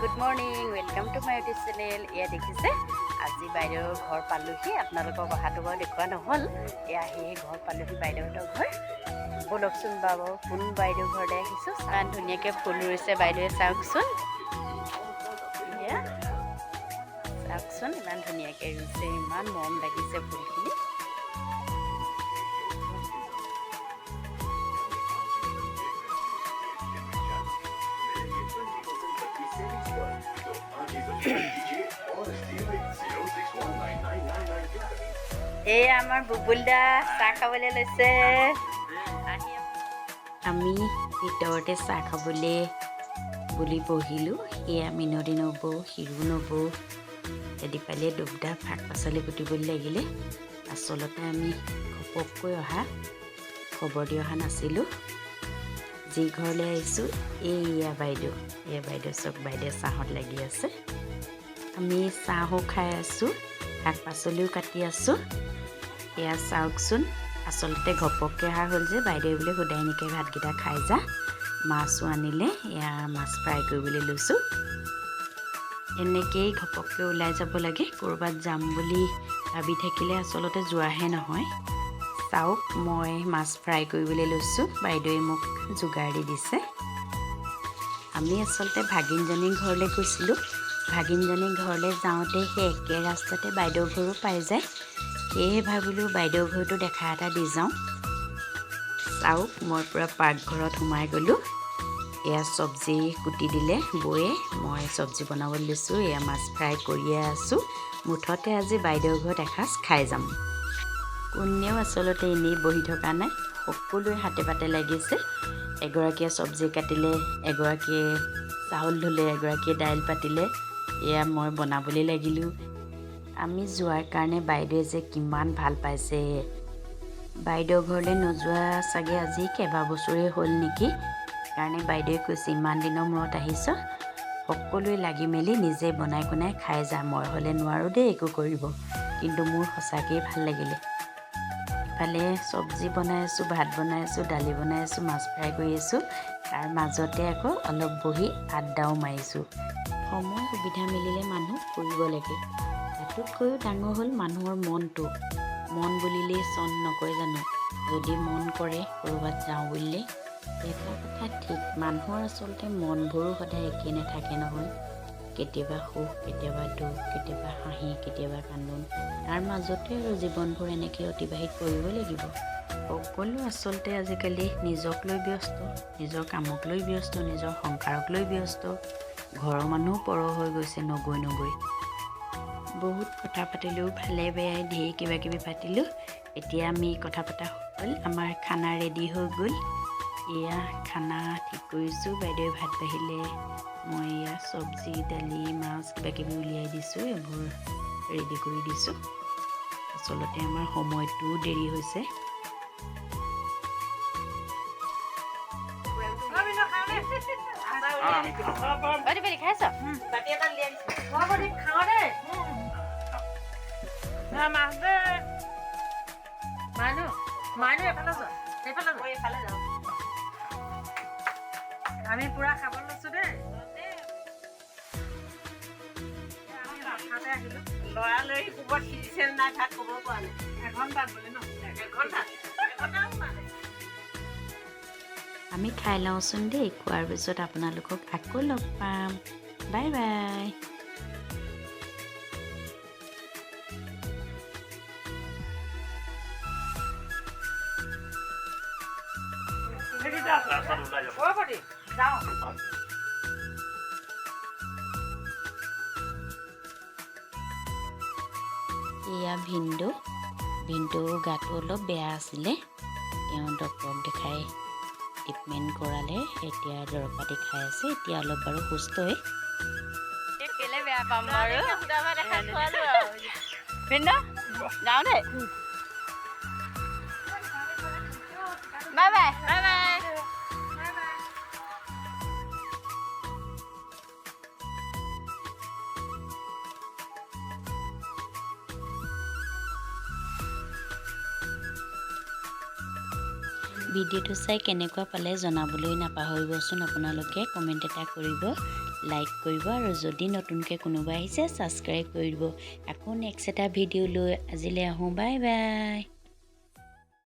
Good morning, welcome to my YouTube channel. এয়া দেখিছে আজি বাইদেউৰ ঘৰ পালোহি। আপোনালোকক অহাটো বাৰু দেখুওৱা নহ'ল। এয়া আহি ঘৰ পালোহি বাইদেউহঁতৰ ঘৰ। ব'লকচোন বাৰু কোন বাইদেউ ঘৰলৈ আহিছোঁ। ইমান ধুনীয়াকৈ ফুল ৰুইছে বাইদেৱে, চাওকচোন। এয়া চাওকচোন ইমান ধুনীয়াকৈ ৰুইছে, ইমান মৰম লাগিছে ফুলখিনি। এয়া আমাৰ বুবুল দা চাহ খাবলৈ লৈছে। আমি ভিতৰতে চাহ খাবলৈ বুলি বহিলোঁ। সেয়া মিনতি নবৌ, শিৰো নবৌ, দীপালীয়ে দুবদা শাক পাচলি কুটিবলৈ লাগিলে। আচলতে আমি ঘপককৈ অহা, খবৰ দি অহা নাছিলোঁ। যি ঘৰলৈ আহিছোঁ এয়া বাইদেউ, চব বাইদেউ চাহত লাগি আছে। আমি চাহো খাই আছোঁ, শাক পাচলিও কাটি আছোঁ। এয়া চাওকচোন, আচলতে ঘপককৈ অহা হ'ল যে বাইদেউ বোলে সুদাই নেকি ভাতকেইটা খাই যা। মাছো আনিলে, এয়া মাছ ফ্ৰাই কৰিবলৈ লৈছোঁ। এনেকেই ঘপককৈ ওলাই যাব লাগে। ক'ৰবাত যাম বুলি ভাবি থাকিলে আচলতে যোৱাহে নহয়। চাওক, মই মাছ ফ্ৰাই কৰিবলৈ লৈছোঁ, বাইদেৱে মোক যোগাৰ দি দিছে। আমি আচলতে ভাগিনজনীৰ ঘৰলৈ গৈছিলোঁ। ভাগিনজনীৰ ঘৰলৈ যাওঁতে সেই একে ৰাস্তাতে বাইদেউ ঘৰো পাই যায়। সেয়েহে ভাবিলোঁ বাইদেউ ঘৰটো দেখা এটা দি যাওঁ। চাওক, মই পূৰা পাকঘৰত সোমাই গ'লোঁ। এয়া চব্জি কুটি দিলে বৌয়ে, মই চব্জি বনাবলৈ লৈছোঁ। এয়া মাছ ফ্ৰাই কৰিয়ে আছোঁ। মুঠতে আজি বাইদেউ ঘৰত এসাঁজ খাই যাম। কোনেও আচলতে এনেই বহি থকা নাই, সকলোৱে হাতে পাতে লাগিছে। এগৰাকীয়ে চব্জি কাটিলে, এগৰাকীয়ে চাউল ধুলে, এগৰাকীয়ে দাইল পাতিলে। এয়া মই বনাবলৈ লাগিলোঁ। আমি যোৱাৰ কাৰণে বাইদেৱে যে কিমান ভাল পাইছে। বাইদেউ ঘৰলৈ নোযোৱা চাগে আজি কেইবাবছৰেই হ'ল নেকি। কাৰণে বাইদেৱে কৈছে ইমান দিনৰ মূৰত আহিছ, সকলোৱে লাগি মেলি নিজে বনাই কোনাই খাই যা। মই হ'লে নোৱাৰোঁ দেই একো কৰিব, কিন্তু মোৰ সঁচাকৈয়ে ভাল লাগিলে। ইফালে চব্জি বনাই আছোঁ, ভাত বনাই আছোঁ, দালি বনাই আছোঁ, মাছ ফ্ৰাই কৰি আছোঁ। তাৰ মাজতে আকৌ অলপ বহি আড্ডাও মাৰিছোঁ। সময় সুবিধা মিলিলে মানুহ ফুৰিব লাগে। তাতোতকৈও ডাঙৰ হ'ল মানুহৰ মনটো। মন বুলিলেই চন নকয় জানো। যদি মন কৰে ক'ৰবাত যাওঁ বুলিলে, এটা কথা ঠিক, মানুহৰ আচলতে মনবোৰো সদায় একেই নাথাকে নহয়। কেতিয়াবা সুখ, কেতিয়াবা দুখ, কেতিয়াবা হাঁহি, কেতিয়াবা কান্দোন। তাৰ মাজতে আৰু জীৱনবোৰ এনেকৈ অতিবাহিত কৰিব লাগিব। সকলো আচলতে আজিকালি নিজক লৈ ব্যস্ত, নিজৰ কামক লৈ ব্যস্ত, নিজৰ সংসাৰক লৈ ব্যস্ত। ঘৰৰ মানুহো পৰ হৈ গৈছে নগৈ। বহুত কথা পাতিলোঁ, ভালে বেয়াই ঢেৰ কিবা কিবি পাতিলোঁ। এতিয়া আমি কথা পতা হ'ল, আমাৰ খানা ৰেডি হৈ গ'ল। এয়া খানা ঠিক কৰিছোঁ। বাইদেৱে ভাত বাঢ়িলে, মই এয়া চব্জি, দালি, মাছ কিবা কিবি উলিয়াই দিছোঁ, এইবোৰ ৰেডি কৰি দিছোঁ। আচলতে আমাৰ সময়টোও দেৰি হৈছে। খাইছ? আমি পুৰা খাব লৈছোঁ দেই। লৰালৰি কোবত সিজিছে নাই ভাত ক'ব পৰা নাই। এঘণ্টাত বোলে ন, এঘণ্টাত আমি খাই লওঁচোন দেই। খোৱাৰ পিছত আপোনালোকক আকৌ লগ পাম। Bye bye. এয়া ভিনদেউ গাটো অলপ বেয়া আছিলে। তেওঁ ডক্তৰক দেখাই ট্ৰিটমেণ্ট কৰালে, এতিয়া দৰৱ পাতি খাই আছে। এতিয়া অলপ বাৰু সুস্থই। কেলে বেয়া পাম বাৰু, ভিনদেউ যাওঁ দেই। Bye bye. Bye bye. ভিডিঅ'টো চাই কেনেকুৱা পালে জনাবলৈ নাপাহৰিবচোন। আপোনালোকে কমেণ্ট এটা কৰিব। লাইক কৰিব আৰু যদি নতুনকৈ কোনোবা আহিছে ছাবস্ক্ৰাইব কৰি দিব। আকৌ নেক্সট এটা ভিডিঅ' লৈ আজিলৈ আহোঁ। Bye bye.